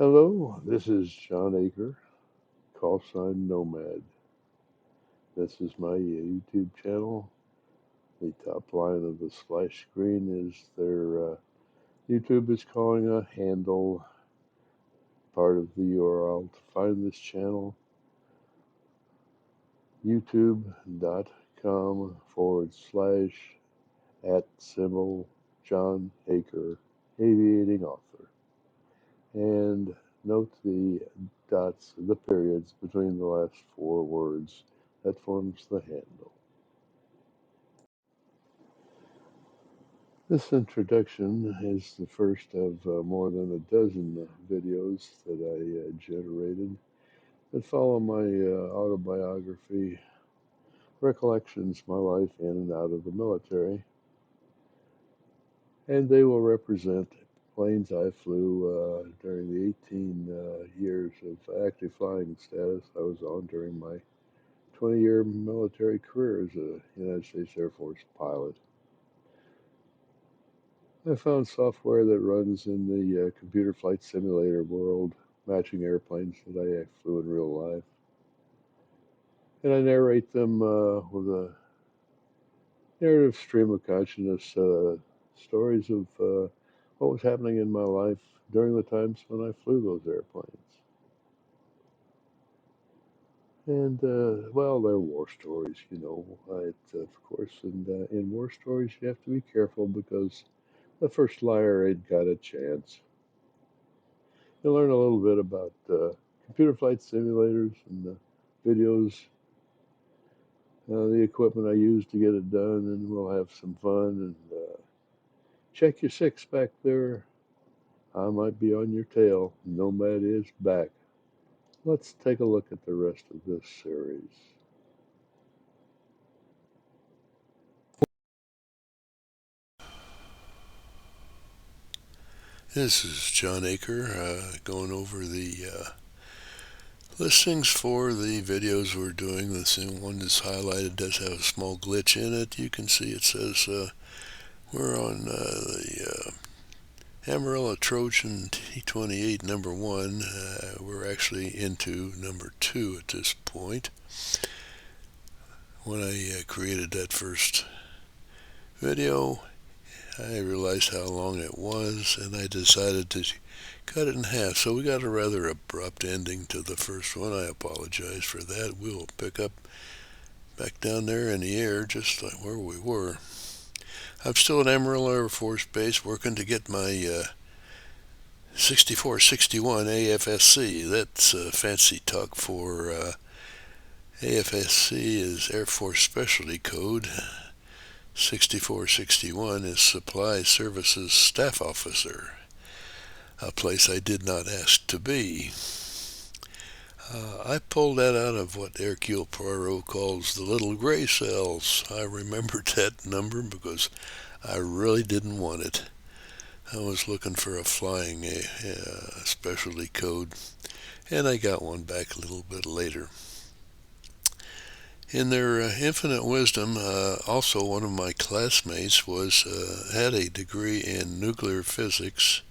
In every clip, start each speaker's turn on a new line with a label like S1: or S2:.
S1: Hello, this is John Aker, call sign Nomad. This is my YouTube channel. The top line of the splash screen is their YouTube is calling a handle, part of the URL to find this channel, youtube.com/@ John Aker, aviating author. And note the dots, the periods between the last four words. That forms the handle. This introduction is the first of more than a dozen videos that I generated that follow my autobiography, recollections, my life in and out of the military. And they will represent planes I flew during the 18 years of active flying status I was on during my 20-year military career as a United States Air Force pilot. I found software that runs in the computer flight simulator world, matching airplanes that I flew in real life. And I narrate them with a narrative stream of consciousness, stories of what was happening in my life during the times when I flew those airplanes. And, well, they're war stories, you know, of course. And in war stories, you have to be careful because the first liar ain't got a chance. You'll learn a little bit about computer flight simulators and videos, the equipment I use to get it done, and we'll have some fun. And check your six back there. I might be on your tail. Nomad is back. Let's take a look at the rest of this series.
S2: This is John Aker going over the listings for the videos we're doing. This one that's highlighted does have a small glitch in it. You can see it says we're on the Amarillo Trojan T28 number 1. We're actually into number 2 at this point. When I created that first video, I realized how long it was, and I decided to cut it in half. So we got a rather abrupt ending to the first one. I apologize for that. We'll pick up back down there in the air just like where we were. I'm still at Amarillo Air Force Base working to get my 6461 AFSC. That's fancy talk for AFSC is Air Force Specialty Code. 6461 is Supply Services Staff Officer, a place I did not ask to be. I pulled that out of what Hercule Poirot calls the little gray cells. I remembered that number because I really didn't want it. I was looking for a flying specialty code, and I got one back a little bit later. In their infinite wisdom, also one of my classmates had a degree in nuclear physics,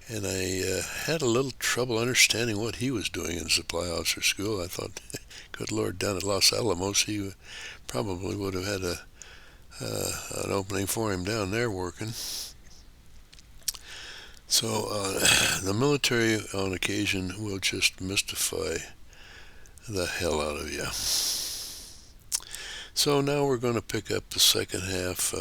S2: and I had a little trouble understanding what he was doing in supply officer school. I thought, good Lord, down at Los Alamos, he probably would have had an opening for him down there working. So the military on occasion will just mystify the hell out of you. So now we're going to pick up the second half,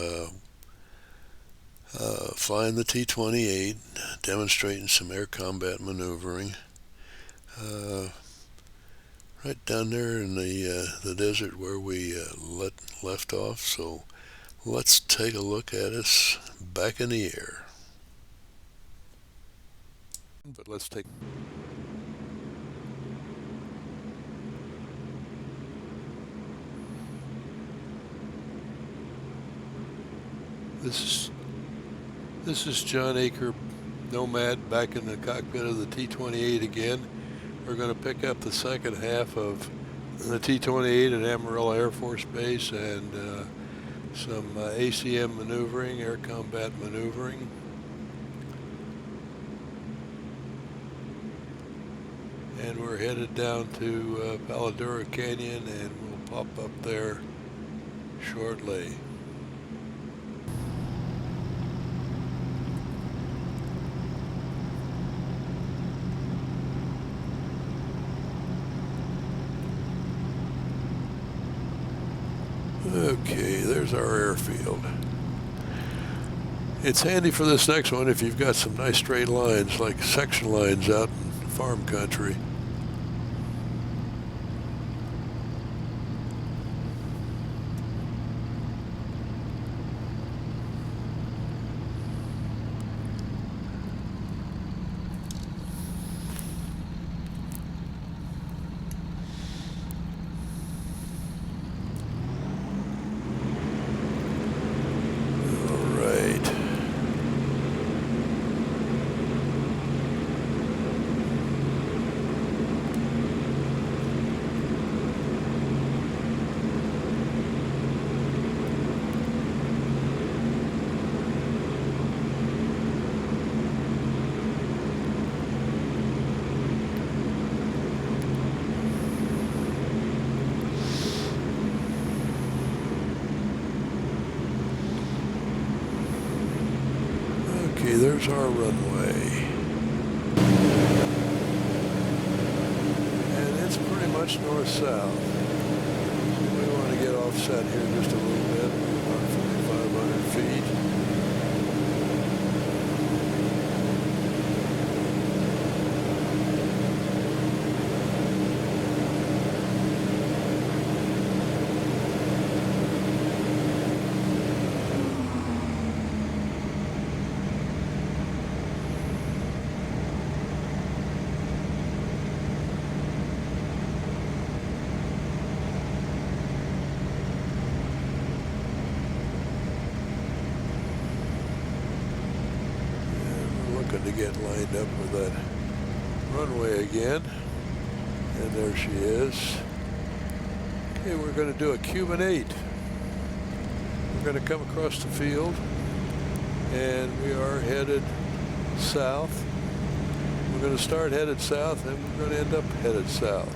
S2: flying the T28, demonstrating some air combat maneuvering, right down there in the desert where we left off. So let's take a look at us back in the air. But let's take... This is John Aker, Nomad, back in the cockpit of the T28 again. We're going to pick up the second half of the T28 at Amarillo Air Force Base and some ACM maneuvering, air combat maneuvering. And we're headed down to Paladura Canyon, and we'll pop up there shortly. Okay, there's our airfield. It's handy for this next one if you've got some nice straight lines, like section lines out in farm country. Okay, there's our runway. And it's pretty much north-south. We want to get offset here just a little bit, about 4,500 feet. To get lined up with that runway again, and there she is. Okay, we're going to do a Cuban 8. We're going to come across the field, and we are headed south. We're going to start headed south, and we're going to end up headed south.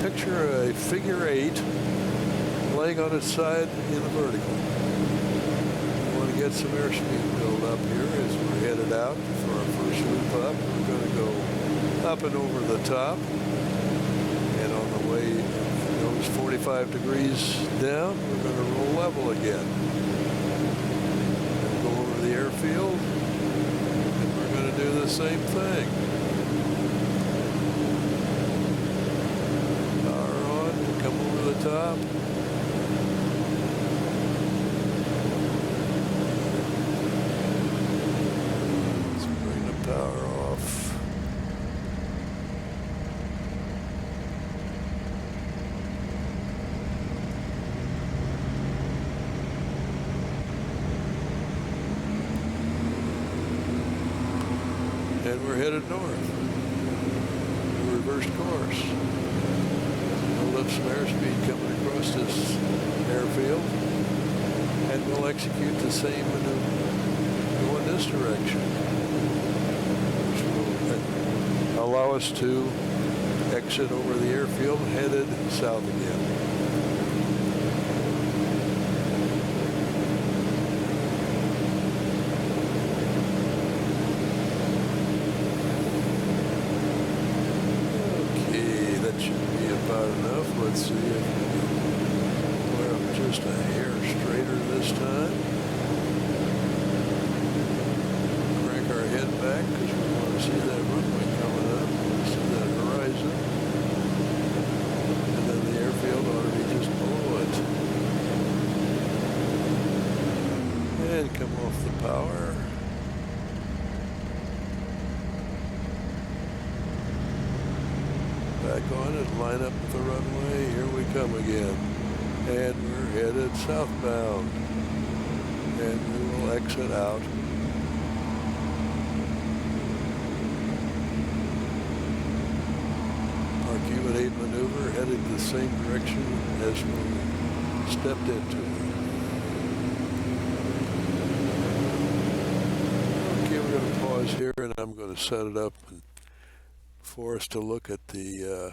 S2: Picture a figure 8 laying on its side in the vertical. We want to get some airspeed built up here as we're headed out for our first loop up. We're going to go up and over the top, and on the way, it's 45 degrees down, we're going to roll level again. We'll go over the airfield, and we're going to do the same thing. Power on, come over the top. Power off. And we're headed north. Reversed course. We'll lift some airspeed coming across this airfield, and we'll execute the same maneuver going this direction. Allow us to exit over the airfield, headed south again. Okay, that should be about enough. Let's see if we're up just a hair straighter this time. Crank our head back because we want to see that runway coming up. See that horizon. And then the airfield ought to be just below it. And come off the power. Back on it, line up with the runway. Here we come again. And we're headed southbound. And we will exit out. Our Cuban 8 maneuver headed the same direction as we stepped into it. pause here, and I'm going to set it up for us to look at the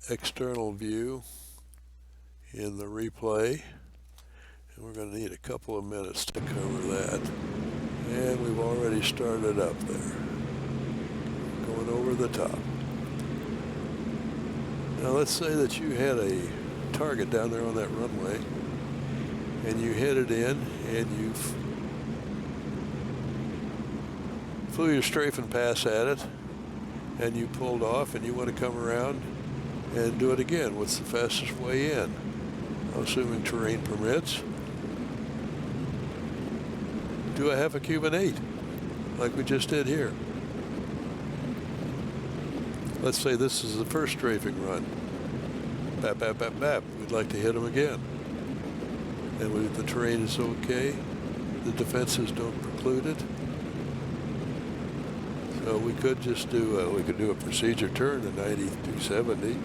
S2: external view in the replay. And we're going to need a couple of minutes to cover that. And we've already started up there, going over the top. Now let's say that you had a target down there on that runway, and you hit it in, and you flew your strafing pass at it, and you pulled off, and you want to come around and do it again. What's the fastest way in? Assuming terrain permits. Do a half a Cuban 8, like we just did here. Let's say this is the first strafing run. Bap, bap, bap, bap. We'd like to hit them again. And if the terrain is okay, the defenses don't preclude it. So we could just do a procedure turn to 90 to 70,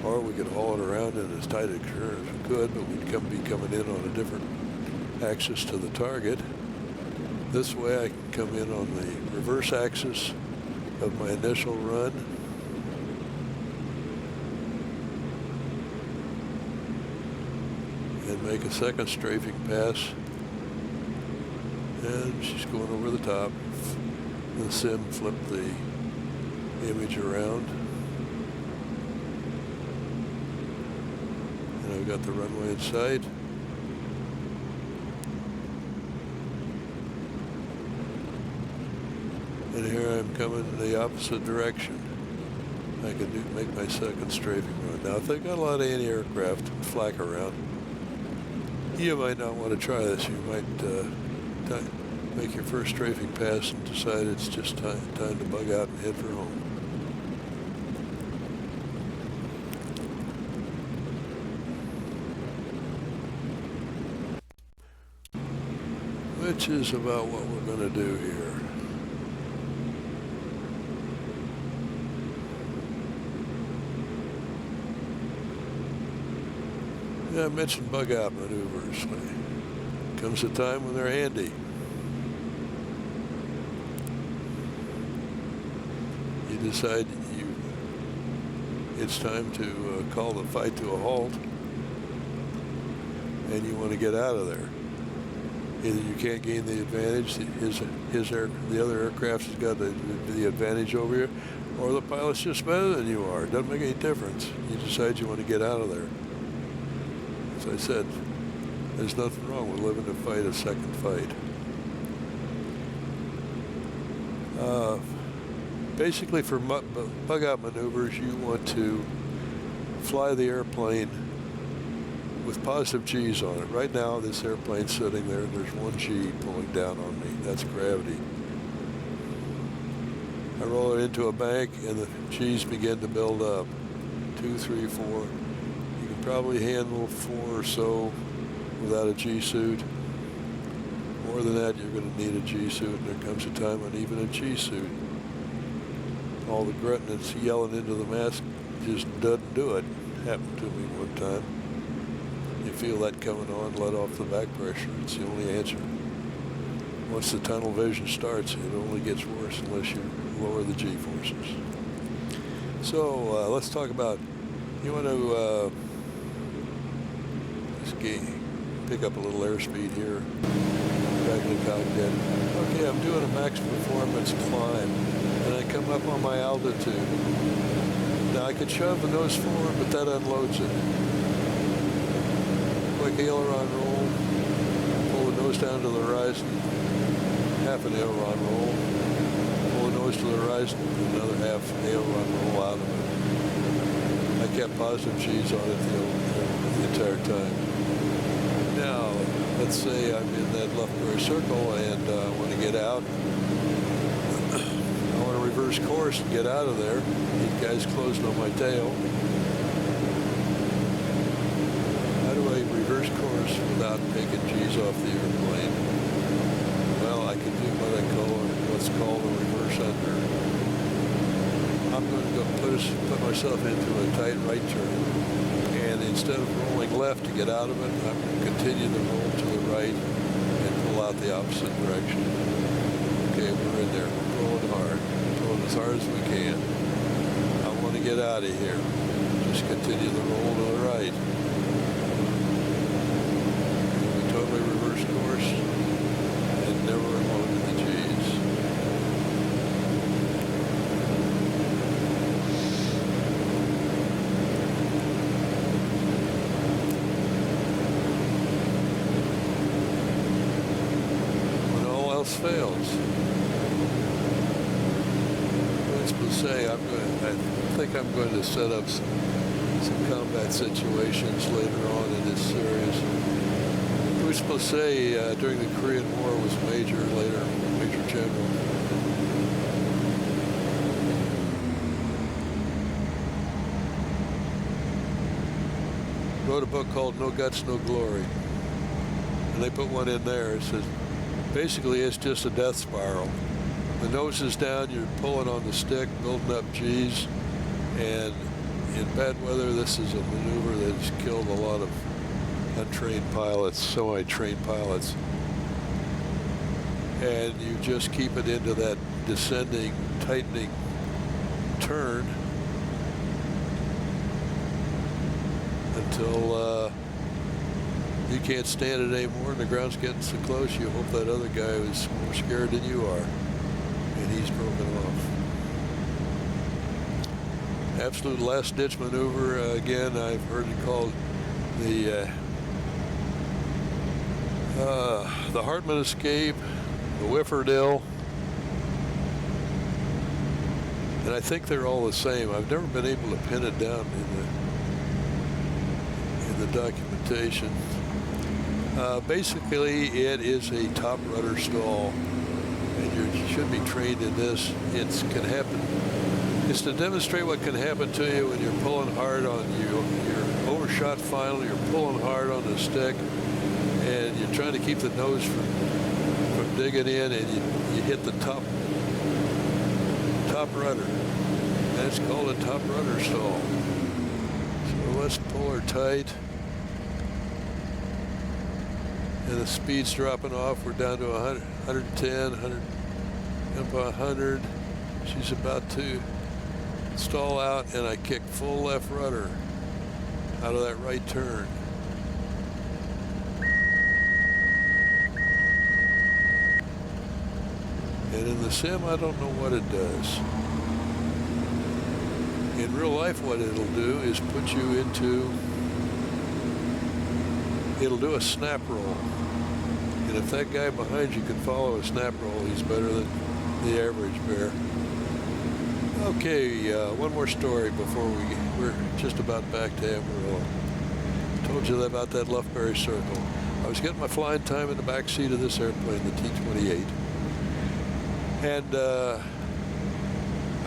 S2: or we could haul it around in as tight a turn as we could, but we'd be coming in on a different axis to the target. This way I can come in on the reverse axis of my initial run. And make a second strafing pass. And she's going over the top. The sim flipped the image around. And I've got the runway in sight. And here I'm coming in the opposite direction. I can make my second strafing run. Now, if they've got a lot of anti-aircraft flak around, you might not want to try this. You might make your first strafing pass and decide it's just time to bug out and head for home. Which is about what we're going to do here. Yeah, I mentioned bug out maneuvers. Comes a time when they're handy. You decide it's time to call the fight to a halt, and you want to get out of there. Either you can't gain the advantage, the other aircraft has got the advantage over you, or the pilot's just better than you are. It doesn't make any difference. You decide you want to get out of there. As I said, there's nothing wrong with living to fight a second fight. Basically, for bug-out maneuvers, you want to fly the airplane with positive G's on it. Right now, this airplane's sitting there, and there's one G pulling down on me. That's gravity. I roll it into a bank, and the G's begin to build up. 2, 3, 4. You can probably handle 4 or so without a G suit. More than that, you're going to need a G suit, and there comes a time when even a G suit, all the grunting that's yelling into the mask just doesn't do it. Happened to me one time. You feel that coming on, let off the back pressure. It's the only answer. Once the tunnel vision starts, it only gets worse unless you lower the G-forces. So let's talk about, you want to pick up a little airspeed here. Back in the cockpit. Okay, I'm doing a max performance climb, and I come up on my altitude. Now I could shove the nose forward, but that unloads it. Quick aileron roll, pull the nose down to the horizon, half an aileron roll, pull the nose to the horizon, another half aileron roll out of it. I kept positive G's on it the entire time. Now, let's say I'm in that left circle and I want to get out. I want to reverse course and get out of there. These guys closing on my tail. How do I reverse course without taking G's off the airplane? Well, I can do what's called a reverse under. I'm going to go put myself into a tight right turn. And instead of rolling left to get out of it, I'm going to continue to roll to the right and pull out the opposite direction. We're in there, we're pulling hard, pulling as hard as we can. I want to get out of here. Just continue the roll to the right. We totally reverse course and never unloaded the G's. When all else fails, say I think I'm going to set up some combat situations later on in this series. We were supposed to say during the Korean War was Major, later Major General. Wrote a book called No Guts, No Glory. And they put one in there. It says, basically it's just a death spiral. The nose is down, you're pulling on the stick, building up G's, and in bad weather, this is a maneuver that has killed a lot of untrained pilots, semi-trained pilots. And you just keep it into that descending, tightening turn until you can't stand it anymore and the ground's getting so close, you hope that other guy is more scared than you are. And he's broken off. Absolute last-ditch maneuver. Again, I've heard it called the Hartman escape, the Whifferdale, and I think they're all the same. I've never been able to pin it down in the documentation. Basically, it is a top rudder stall. And you should be trained in this. It can happen. It's to demonstrate what can happen to you when you're pulling hard on your overshot final. You're pulling hard on the stick, and you're trying to keep the nose from digging in, and you hit the top rudder. And it's called a top rudder stall. So let's pull her tight. And the speed's dropping off. We're down to 110, 100. She's about to stall out, and I kick full left rudder out of that right turn. And in the sim, I don't know what it does. In real life, what it'll do is put you into, it'll do a snap roll. And if that guy behind you can follow a snap roll, he's better than the average bear. Okay, one more story before we're just about back to Amarillo. Told you about that Lufberry Circle. I was getting my flying time in the back seat of this airplane, the T28. And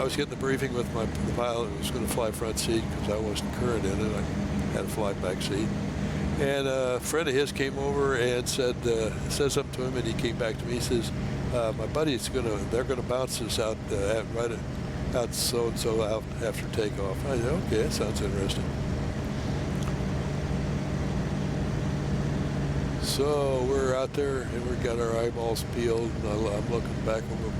S2: I was getting the briefing with the pilot who was going to fly front seat because I wasn't current in it. I had a fly back seat. And a friend of his came over and said something to him, and he came back to me. He says, "My buddy's they're gonna bounce us out out so and so out after takeoff." I said, "Okay, that sounds interesting." So we're out there, and we got our eyeballs peeled. And I'm looking back over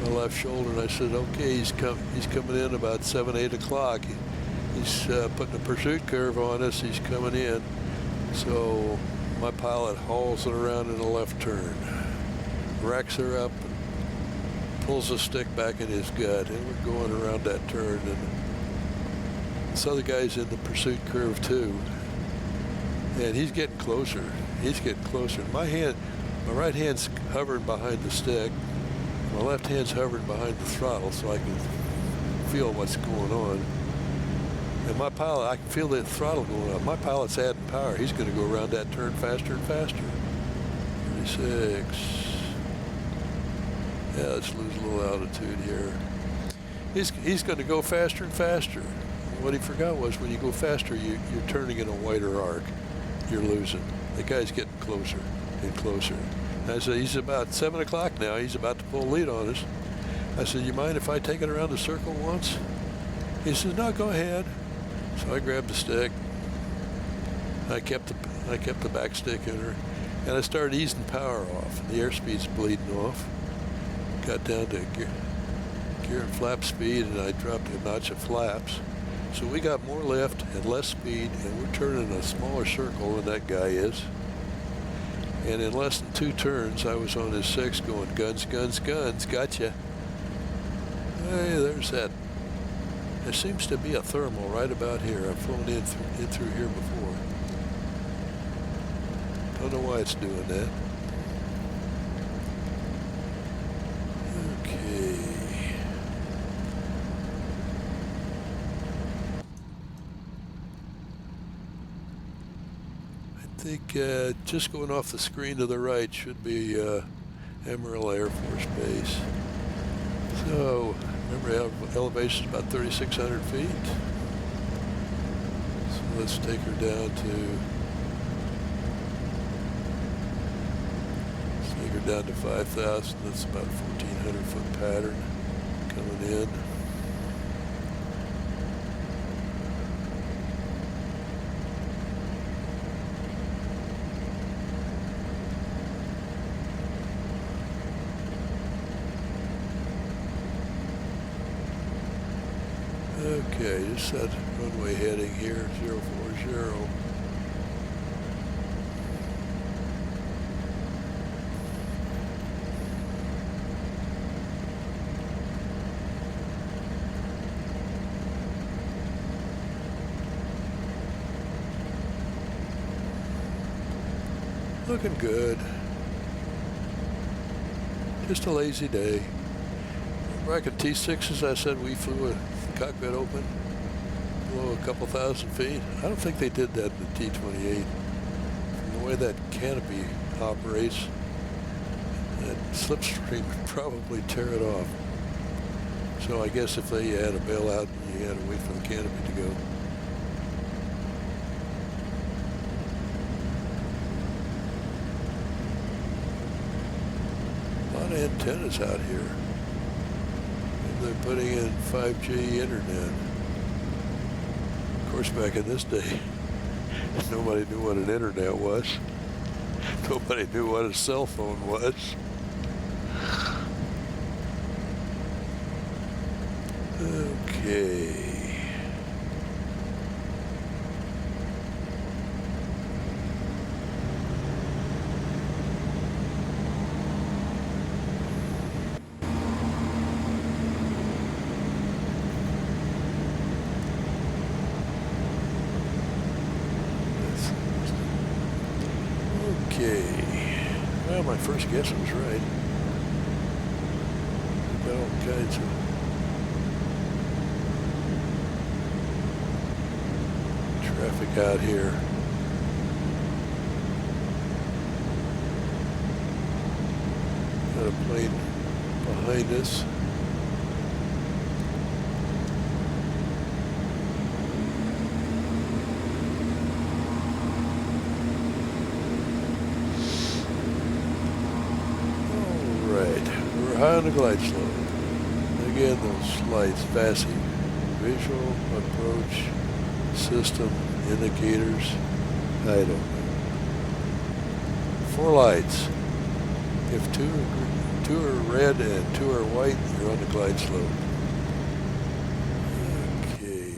S2: my left shoulder, and I said, "Okay, he's coming in about 7, 8 o'clock. He's putting a pursuit curve on us. He's coming in." So my pilot hauls it around in a left turn, racks her up, and pulls the stick back in his gut, and we're going around that turn. And this other guy's in the pursuit curve too, and he's getting closer. He's getting closer. My right hand's hovering behind the stick. My left hand's hovering behind the throttle, so I can feel what's going on. And my pilot, I can feel the throttle going up. My pilot's adding power. He's going to go around that turn faster and faster. 36. Yeah, let's lose a little altitude here. He's going to go faster and faster. What he forgot was when you go faster, you're turning in a wider arc. You're losing. The guy's getting closer and closer. I said, he's about 7 o'clock now. He's about to pull lead on us. I said, "You mind if I take it around the circle once?" He says, "No, go ahead." So I grabbed the stick. I kept the back stick in her, and I started easing power off. The airspeed's bleeding off, got down to gear and flap speed, and I dropped a notch of flaps. So we got more lift and less speed, and we're turning a smaller circle than that guy is. And in less than 2 turns, I was on his 6 going guns, guns, guns, gotcha. Hey, there's that. There seems to be a thermal right about here. I've flown in through here before. Don't know why it's doing that. Okay. I think just going off the screen to the right should be Amarillo Air Force Base. So, remember, elevation is about 3,600 feet. So let's take her down to 5,000. That's about a 1,400 foot pattern coming in. Okay, just set runway heading here, 040. Looking good. Just a lazy day. Back at T6s, I said we flew a cockpit open below a couple thousand feet. I don't think they did that in the T28. From the way that canopy operates, that slipstream would probably tear it off. So I guess if they had a bailout, you had to wait for the canopy to go. A lot of antennas out here. They're putting in 5G internet. Of course, back in this day, nobody knew what an internet was. Nobody knew what a cell phone was. Okay. Okay. Well, my first guess was right. We've got all kinds of traffic out here. Got a plane behind us. High on the glide slope. Again, those lights, passive visual approach system indicators. I don't know. 4 lights. If two are red and 2 are white, you're on the glide slope. Okay,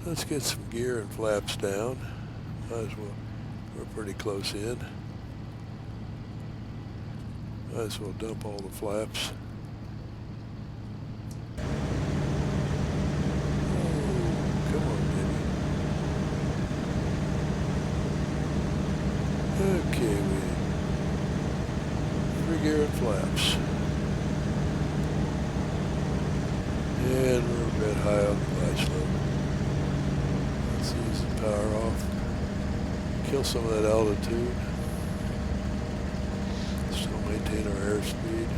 S2: let's get some gear and flaps down. Might as well. We're pretty close in. Might as well dump all the flaps. Oh, come on, baby. Okay, we 3 gear and flaps. And we're a bit high on the glide slope. Let's use the power off. Kill some of that altitude. Maintain our airspeed.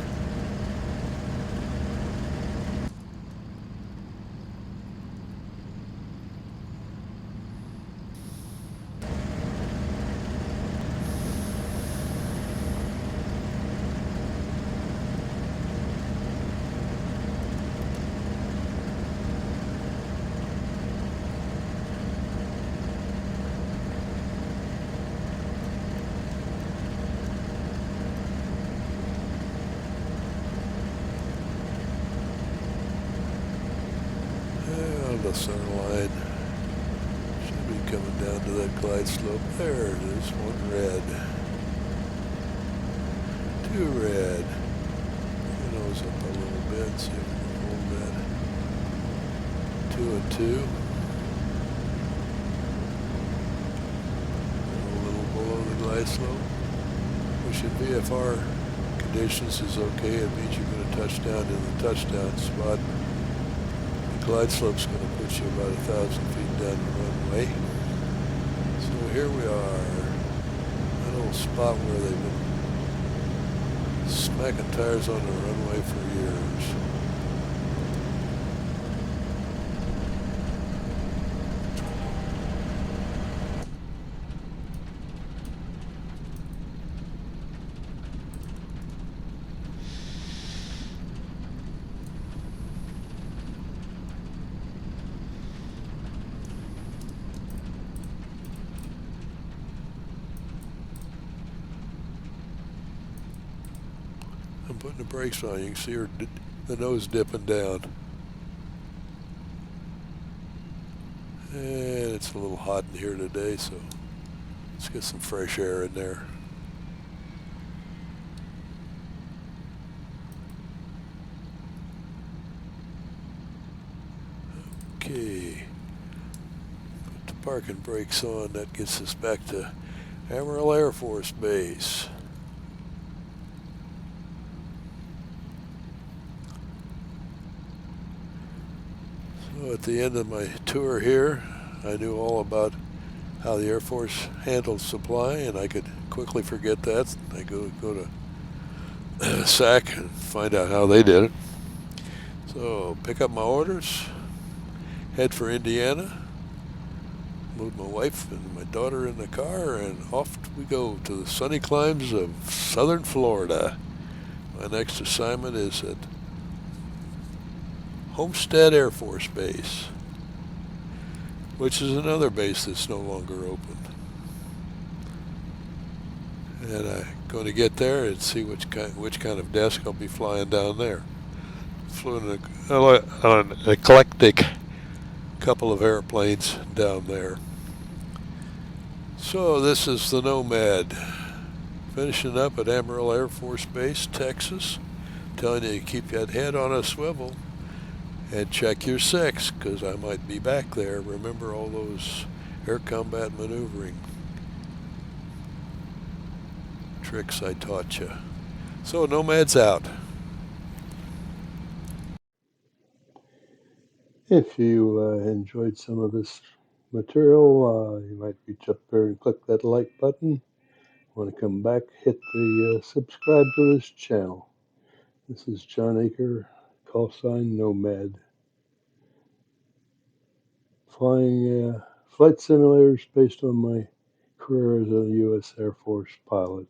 S2: in the center line. Should be coming down to that glide slope. There it is, one red. Two red. Bring your nose up a little bit, see if we can hold that. 2 and 2. A little below the glide slope. Push at VFR conditions is okay. It means you're going to touch down in the touchdown spot. The glide slope's going to put you about 1,000 feet down the runway. So here we are. That little spot where they've been smacking tires on the runway for years. I'm putting the brakes on. You can see the nose dipping down. And it's a little hot in here today, so let's get some fresh air in there. Okay. Put the parking brakes on. That gets us back to Amarillo Air Force Base. So at the end of my tour here, I knew all about how the Air Force handled supply, and I could quickly forget that. I go to SAC and find out how they did it. So pick up my orders, head for Indiana, load my wife and my daughter in the car, and off we go to the sunny climes of southern Florida. My next assignment is at Homestead Air Force Base, which is another base that's no longer open. And I'm going to get there and see which kind of desk I'll be flying down there. Flew in an eclectic couple of airplanes down there. So this is the Nomad, finishing up at Amarillo Air Force Base, Texas. Telling you to keep that head on a swivel and check your six, because I might be back there. Remember all those air combat maneuvering tricks I taught you. So Nomad's out.
S1: If you enjoyed some of this material, you might reach up there and click that like button. Want to come back, hit the subscribe to this channel. This is John Aker, call sign Nomad, flying flight simulators based on my career as a U.S. Air Force pilot.